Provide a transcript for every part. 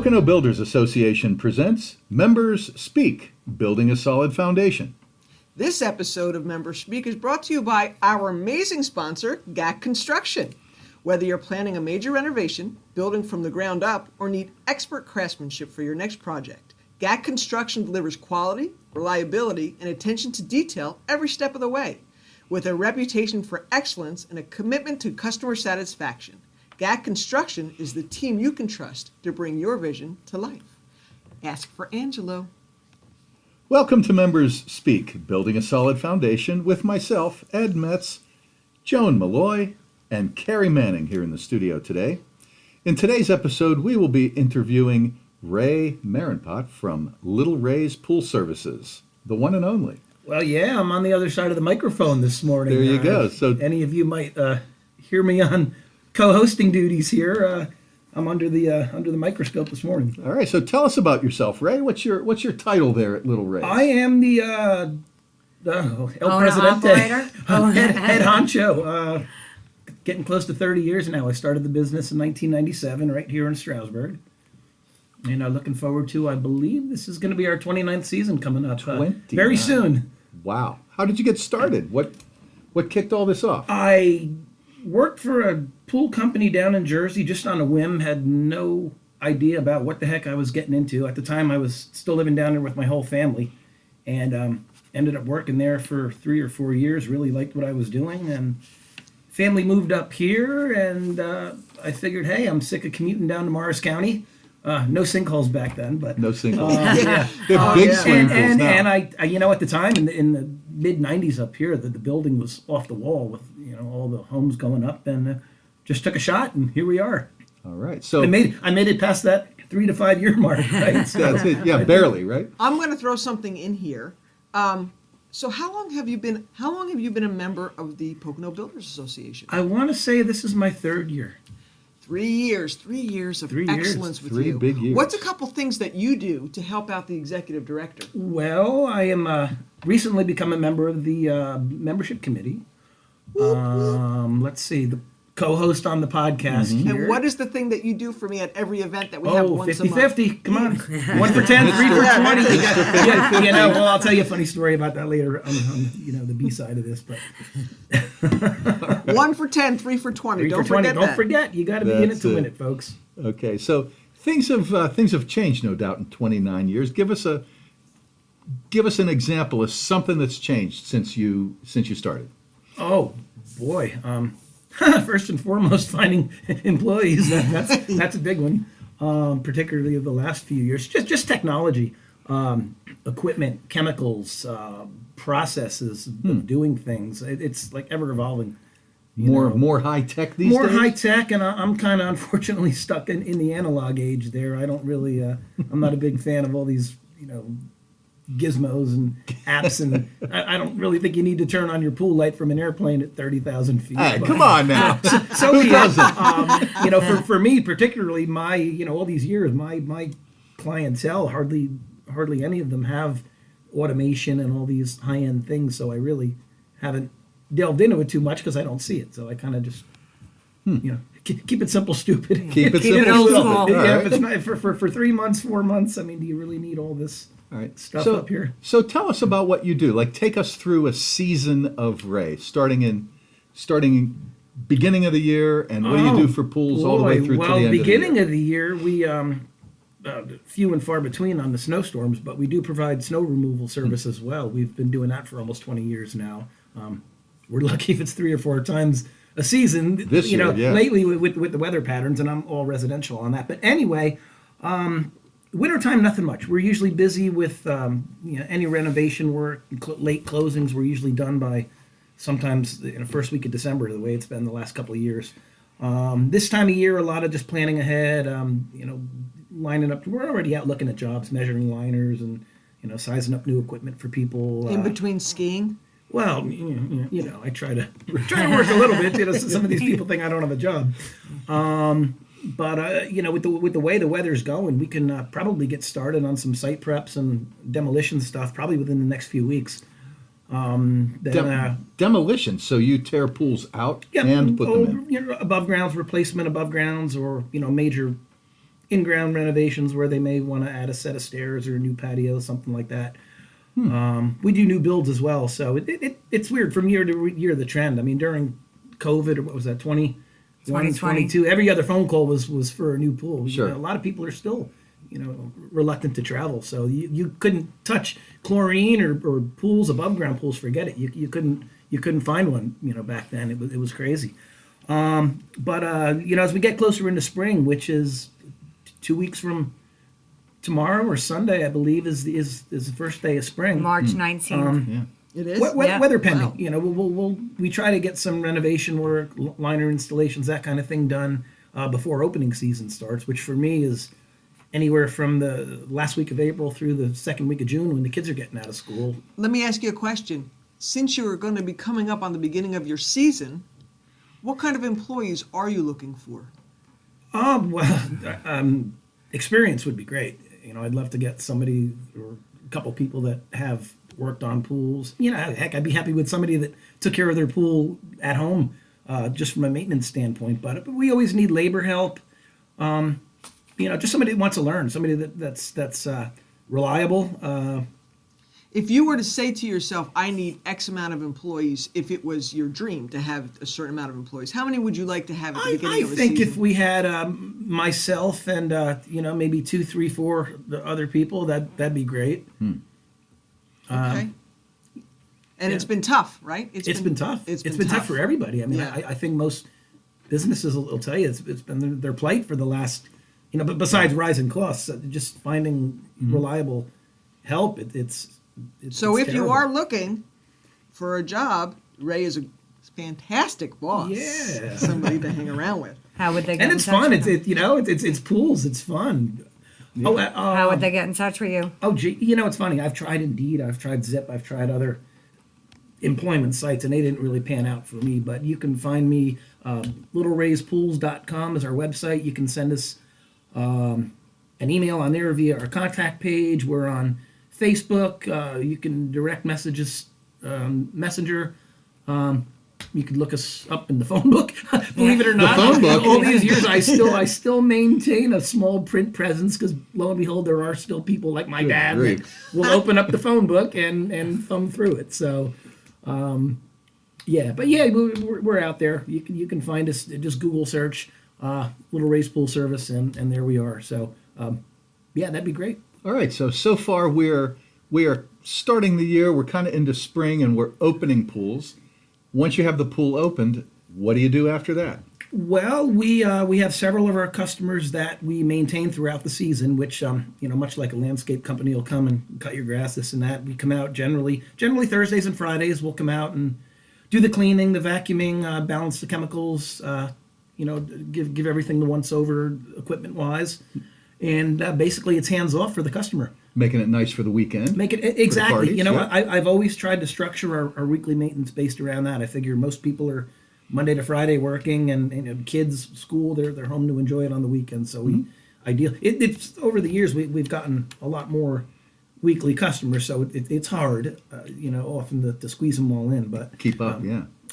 Pocono Builders Association presents Members Speak, Building a Solid Foundation. This episode of Members Speak is brought to you by our amazing sponsor, GAC Construction. Whether you're planning a major renovation, building from the ground up, or need expert craftsmanship for your next project, GAC Construction delivers quality, reliability, and attention to detail every step of the way. With a reputation for excellence and a commitment to customer satisfaction, GAC Construction is the team you can trust to bring your vision to life. Ask for Angelo. Welcome to Members Speak, Building a Solid Foundation with myself, Ed Metz, Joan Malloy, and Carrie Manning here in the studio today. In today's episode, we will be interviewing Ray Marenpot from Little Ray's Pool Services, the one and only. Well, yeah, I'm on the other side of the microphone this morning. There you go. So any of you might hear me on co-hosting duties here. I'm under the microscope this morning. All right, so tell us about yourself, Ray. What's your title there at Little Ray's? I am the El Presidente, head honcho. Getting close to 30 years now. I started the business in 1997 right here in Stroudsburg. And looking forward to, I believe this is going to be our 29th season coming up very soon. Wow. How did you get started? What kicked all this off? I worked for a pool company down in Jersey just on a whim, had no idea about what the heck I was getting into. At the time, I was still living down there with my whole family, and ended up working there for 3 or 4 years, really liked what I was doing, and family moved up here, and I figured, hey, I'm sick of commuting down to Morris County. No sinkholes back then, but no sinkholes. Big swimming pools now. And I, at the time in the mid '90s up here, the building was off the wall with all the homes going up, and just took a shot, and here we are. All right, so I made it past that 3 to 5 year mark. Right? So, that's it. Yeah, barely, right? I'm going to throw something in here. So how long have you been a member of the Pocono Builders Association? I want to say this is my 3rd year. 3 years. 3 years of excellence with you. 3 big years. What's a couple things that you do to help out the executive director? Well, I am recently become a member of the membership committee. Let's see, the co-host on the podcast here. And what is the thing that you do for me at every event that we have once 50, a month? 50. Come on. 1 for 10, 3 for 20. Well, I'll tell you a funny story about that later on the B side of this. But 1 for 10, 3 for 20. 3 Don't for 20. forget Don't that. forget. You got to be in it to win it, folks. Okay, so things have changed, no doubt, in 29 years. Give us an example of something that's changed since you started. Oh boy. First and foremost, finding employees. That's a big one, particularly the last few years. Just technology, equipment, chemicals, processes of doing things. It's like ever evolving. More high tech these days. More high tech, and I'm kind of unfortunately stuck in the analog age. There, I don't really. I'm not a big fan of all these gizmos and apps, and I don't really think you need to turn on your pool light from an airplane at 30,000 feet. Hey, come on now. So who doesn't? For me particularly, my all these years, my clientele hardly any of them have automation and all these high end things. So I really haven't delved into it too much because I don't see it. So I kind of just keep it simple, stupid. Keep it simple, stupid. Yeah, if it's not for 3 months, 4 months. I mean, do you really need all this? All right. Stuff up here. So tell us about what you do. Like, take us through a season of Ray, starting beginning of the year, and what do you do for pools all the way through to the end of the year? Well, beginning of the year, we few and far between on the snowstorms, but we do provide snow removal service as well. We've been doing that for almost 20 years now. We're lucky if it's 3 or 4 times a season. This year, lately with the weather patterns, and I'm all residential on that. But anyway. Wintertime, nothing much. We're usually busy with any renovation work. Late closings were usually done by sometimes the first week of December, the way it's been the last couple of years. This time of year, a lot of just planning ahead, lining up. We're already out looking at jobs, measuring liners, and sizing up new equipment for people. In between skiing? Well, I try to work a little bit. Some of these people think I don't have a job. But with the way the weather's going, we can probably get started on some site preps and demolition stuff probably within the next few weeks. Demolition. So you tear pools out and put them in. Above grounds replacement, above grounds, or major in-ground renovations where they may want to add a set of stairs or a new patio, something like that. We do new builds as well, so it's weird from year to year, the trend. I mean, during COVID, or what was that, 2022, every other phone call was for a new pool. Sure. You know, a lot of people are still, reluctant to travel, so you couldn't touch chlorine or pools, above ground pools, forget it. You couldn't find one, back then. It was crazy. But as we get closer into spring, which is 2 weeks from tomorrow or Sunday, I believe, is the first day of spring. March 19th. Yeah. It is? Weather pending. Wow. We try to get some renovation work, liner installations, that kind of thing done before opening season starts, which for me is anywhere from the last week of April through the second week of June when the kids are getting out of school. Let me ask you a question. Since you are going to be coming up on the beginning of your season, what kind of employees are you looking for? Experience would be great. I'd love to get somebody or a couple people that have worked on pools. Heck, I'd be happy with somebody that took care of their pool at home, just from a maintenance standpoint. But we always need labor help. Just somebody that wants to learn, somebody that's reliable. If you were to say to yourself, I need X amount of employees, if it was your dream to have a certain amount of employees, how many would you like to have at the beginning of a season? I think if we had myself and maybe 2, 3, 4 other people, that'd be great. Okay. And it's been tough, right? It's been tough. It's been tough for everybody. I mean, I think most businesses will tell you it's been their plight for the last, but besides rising costs, just finding reliable help. So if terrible. you are looking for a job, Ray is a fantastic boss. Yeah. Somebody to hang around with. How would they get And in it's touch fun. with them? It's pools. It's fun. Yeah. How would they get in touch with you? Oh, gee, it's funny. I've tried Indeed. I've tried Zip. I've tried other employment sites, and they didn't really pan out for me. But you can find me. LittleRaysPools.com is our website. You can send us an email on there via our contact page. We're on Facebook. You can direct messages, Messenger. You can look us up in the phone book. Believe it or not, phone book. all these years, I still maintain a small print presence because lo and behold, there are still people like my dad that will open up the phone book and thumb through it. So, we're out there. You can find us. Just Google search Little Rays Pool Service, and there we are. So, that'd be great. All right, so far we are starting the year. We're kind of into spring, and we're opening pools. Once you have the pool opened, what do you do after that? Well, we have several of our customers that we maintain throughout the season, which much like a landscape company will come and cut your grass, this and that. We come out generally Thursdays and Fridays. We'll come out and do the cleaning, the vacuuming, balance the chemicals. Give everything the once over equipment wise. And basically, it's hands off for the customer. Making it nice for the weekend. Make it exactly. Parties, yeah. I've always tried to structure our weekly maintenance based around that. I figure most people are Monday to Friday working, and kids school. They're home to enjoy it on the weekend. So it's over the years we've gotten a lot more weekly customers. So it's hard, often to squeeze them all in. But keep up,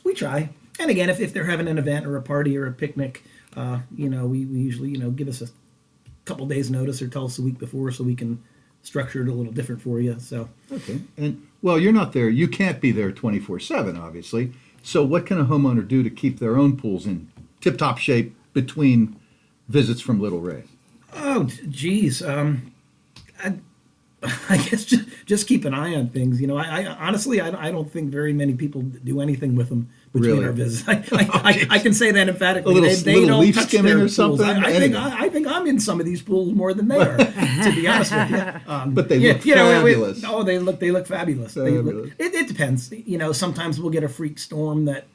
we try. And again, if they're having an event or a party or a picnic, we usually give us a couple days notice or tell us a week before so we can structure it a little different for you. So okay. And well, you're not there. You can't be there 24/7, obviously. So what can a homeowner do to keep their own pools in tip-top shape between visits from Little Ray? Oh, geez. I guess just keep an eye on things. I honestly, I don't think very many people do anything with them between Really? our visits. I can say that emphatically. A little they don't leaf touch skimming their or something? pools. I think I'm in some of these pools more than they are, to be honest with you. But they look fabulous. They look fabulous. Fabulous. It depends. Sometimes we'll get a freak storm that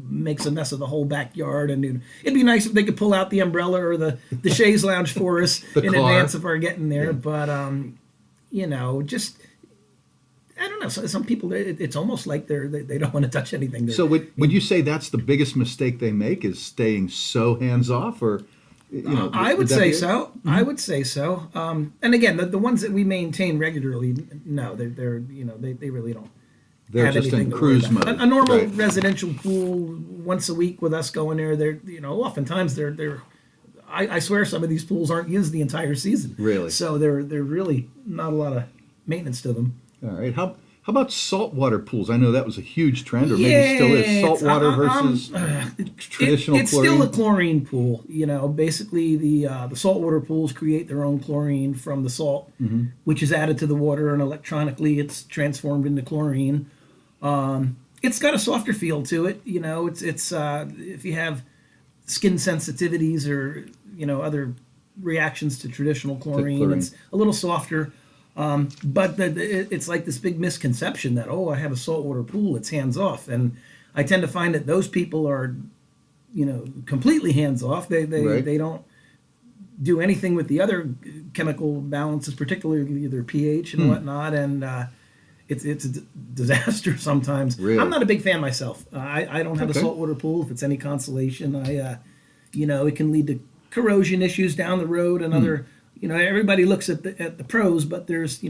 makes a mess of the whole backyard, and it'd be nice if they could pull out the umbrella or the chaise lounge for us in car. advance of our getting there. Yeah. But just I don't know. Some people, it's almost like they don't want to touch anything. So would you say that's the biggest mistake they make is staying so hands off, or I would say so. Mm-hmm. I would say so. And again, the ones that we maintain regularly, no, they're they really don't. They're just in cruise mode. A normal residential pool once a week with us going there. They're oftentimes they're I swear some of these pools aren't used the entire season. Really? So they're really not a lot of maintenance to them. All right. How about saltwater pools? I know that was a huge trend, or maybe it still is. Saltwater versus traditional it's chlorine. still a chlorine pool. Basically the saltwater pools create their own chlorine from the salt, which is added to the water, and electronically it's transformed into chlorine. It's got a softer feel to it. It's if you have skin sensitivities or other reactions to traditional chlorine. It's a little softer. But it's like this big misconception that, I have a saltwater pool, it's hands off. And I tend to find that those people are, completely hands off. They don't do anything with the other chemical balances, particularly their pH and whatnot. And it's a disaster sometimes. Really? I'm not a big fan myself. I don't have a saltwater pool. If it's any consolation, it can lead to corrosion issues down the road and other. Everybody looks at the pros, but there's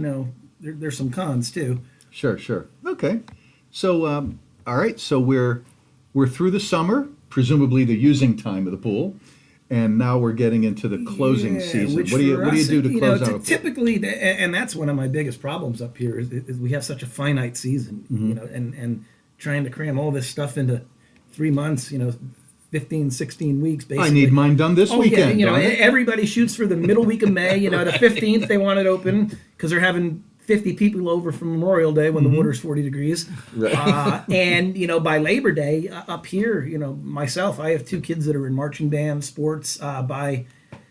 there's some cons too. Sure. Okay. So all right. So we're through the summer, presumably the using time of the pool, and now we're getting into the closing season. What do you do to close out a pool? Typically, and that's one of my biggest problems up here is we have such a finite season. And trying to cram all this stuff into 3 months. 15, 16 weeks, basically. I need mine done this weekend. Yeah, everybody shoots for the middle week of May. The 15th they want it open because they're having 50 people over from Memorial Day when the water's 40 degrees. Right. And by Labor Day up here, myself, I have 2 kids that are in marching band, sports. By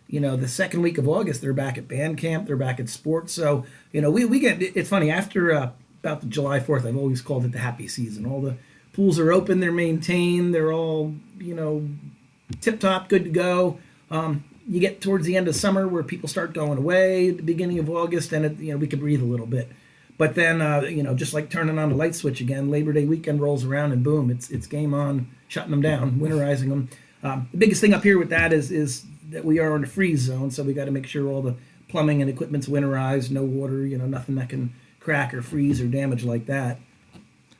the second week of August, they're back at band camp. They're back at sports. So we get. It's funny after about the July 4th. I've always called it the happy season. All the pools are open, they're maintained, they're all, tip-top, good to go. You get towards the end of summer where people start going away, the beginning of August, and we can breathe a little bit. But then, just like turning on the light switch again, Labor Day weekend rolls around and boom, it's game on, shutting them down, winterizing them. The biggest thing up here with that is that we are in a freeze zone, so we got to make sure all the plumbing and equipment's winterized, no water, nothing that can crack or freeze or damage like that.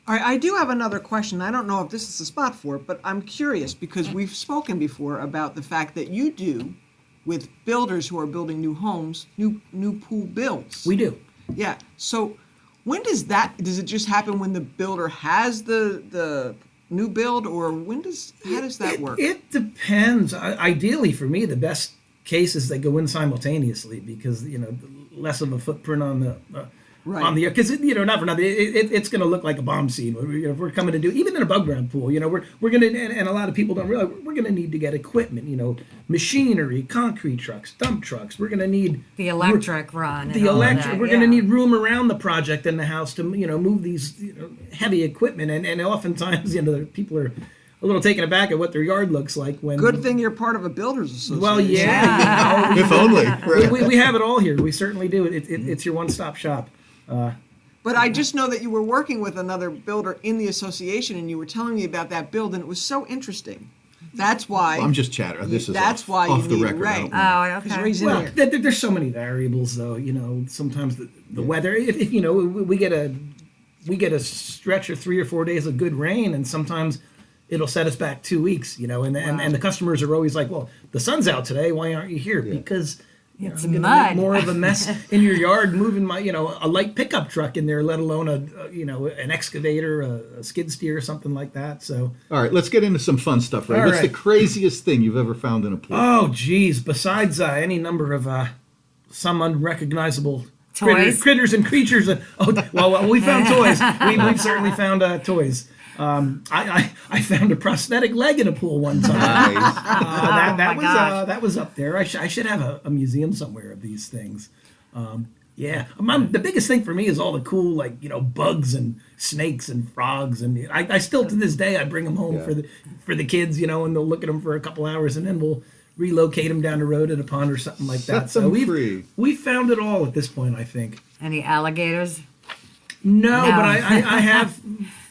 All right, I do have another question. I don't know if this is the spot for it, but I'm curious because we've spoken before about the fact that you do with builders who are building new homes, new pool builds. We do. Yeah. So when does it just happen when the builder has the new build, or how does that work? It depends. Ideally for me, the best case is they go in simultaneously because, less of a footprint on the Right. On the, because not for nothing, it's going to look like a bomb scene. If we're coming to do even in above ground pool, we're going to, and a lot of people don't realize we're going to need to get equipment, machinery, concrete trucks, dump trucks. We're going to need the electric run. The electric. We're going to need room around the project in the house to move these heavy equipment, and oftentimes people are a little taken aback at what their yard looks like when. Good thing you're part of a builders association. Well, yeah. If only. We have it all here. We certainly do. It's your one-stop shop. But I just know that you were working with another builder in the association, and you were telling me about that build, and it was so interesting. That's why. I'm just chattering. This is why off you the need record. Ray. Oh, okay. Ray's in Well, here. there's so many variables, though. Sometimes the weather. If we get a stretch of 3 or 4 days of good rain, and sometimes it'll set us back 2 weeks. And the customers are always like, "Well, the sun's out today. Why aren't you here?" Yeah. Because it's you're gonna mud. make more of a mess in your yard moving a light pickup truck in there, let alone an excavator, a skid steer, or something like that. So. All right, let's get into some fun stuff, Ray. All What's the right. craziest thing you've ever found in a pool? Oh, geez. Besides any number of some unrecognizable Toys? critters and creatures. Well, we found toys. We've certainly found toys. I found a prosthetic leg in a pool one time. Nice. That was up there. I should have a museum somewhere of these things. The biggest thing for me is all the cool bugs and snakes and frogs, and I still to this day I bring them home for the kids, and they'll look at them for a couple hours, and then we'll relocate them down the road at a pond or something like that. Set them free. We've found it all at this point, I think. Any alligators? No, No. but I have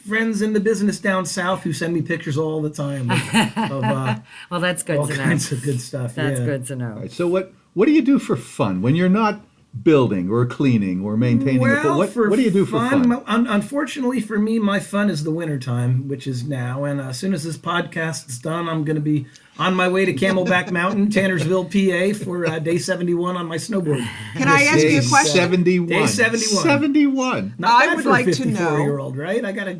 friends in the business down south who send me pictures all the time of Well, that's good all to know. kinds of good stuff. That's yeah. good to know. All right, so what do you do for fun when you're not building or cleaning or maintaining a pool? What do you do for fun? Unfortunately for me, my fun is the wintertime, which is now. And as soon as this podcast is done, I'm going to be on my way to Camelback Mountain, Tannersville, PA, for day 71 on my snowboard. Can I ask you a question? 71. Day 71. 71. Not I bad would for like a to know- 54-year-old, right? I got to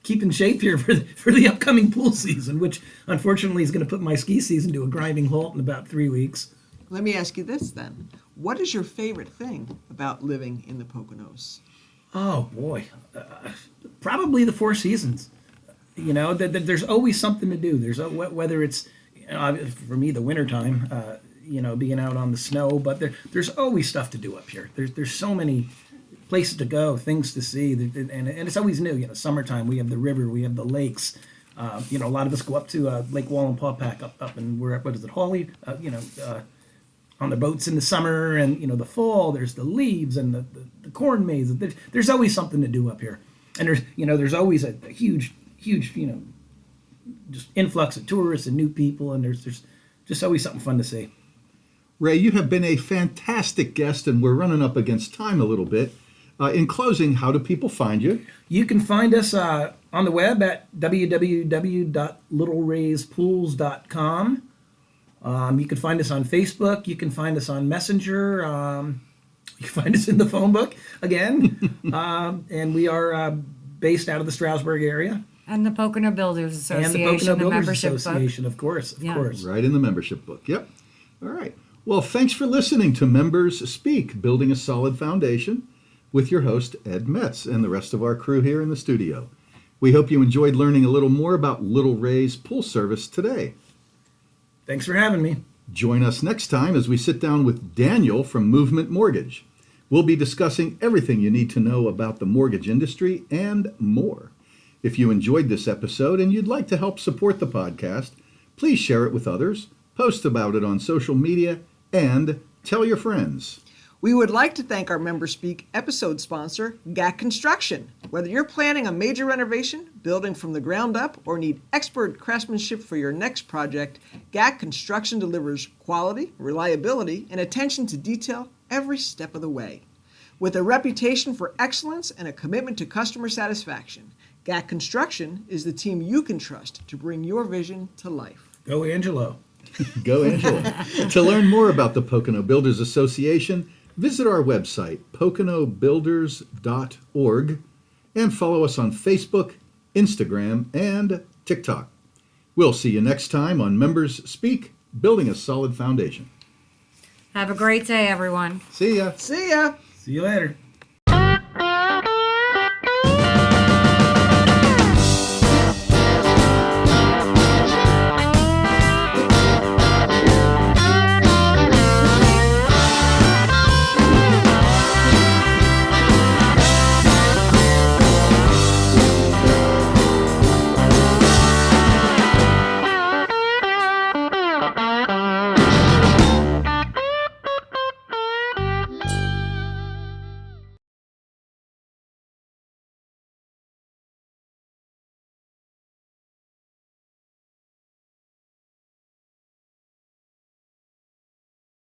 keep in shape here for the upcoming pool season, which unfortunately is going to put my ski season to a grinding halt in about 3 weeks. Let me ask you this then. What is your favorite thing about living in the Poconos? Oh boy, probably the Four Seasons. You know, there's always something to do. There's whether it's for me the wintertime, being out on the snow, but there's always stuff to do up here. There's so many places to go, things to see, and it's always new. You know, summertime we have the river, we have the lakes. A lot of us go up to Lake Wallenpaupack up and we're at, what is it, Hawley? On the boats in the summer, and the fall. There's the leaves and the corn maze. There's always something to do up here, and there's always a huge just influx of tourists and new people, and there's just always something fun to see. Ray, you have been a fantastic guest, and we're running up against time a little bit. In closing, how do people find you? You can find us on the web at www.littlerayspools.com. You can find us on Facebook. You can find us on Messenger. You can find us in the phone book again. And we are based out of the Stroudsburg area. And the Pocono Builders Association, And the Pocono Builders membership Association, of course. Of course. Right in the membership book. Yep. All right. Well, thanks for listening to Members Speak, Building a Solid Foundation, with your host, Ed Metz, and the rest of our crew here in the studio. We hope you enjoyed learning a little more about Little Ray's pool service today. Thanks for having me. Join us next time as we sit down with Daniel from Movement Mortgage. We'll be discussing everything you need to know about the mortgage industry and more. If you enjoyed this episode and you'd like to help support the podcast, please share it with others, post about it on social media, and tell your friends. We would like to thank our Member Speak episode sponsor, GAC Construction. Whether you're planning a major renovation, building from the ground up, or need expert craftsmanship for your next project, GAC Construction delivers quality, reliability, and attention to detail every step of the way. With a reputation for excellence and a commitment to customer satisfaction, GAC Construction is the team you can trust to bring your vision to life. Go Angelo. Go, Angela. To learn more about the Pocono Builders Association, visit our website, poconobuilders.org, and follow us on Facebook, Instagram, and TikTok. We'll see you next time on Members Speak, Building a Solid Foundation. Have a great day, everyone. See ya. See ya! See you later.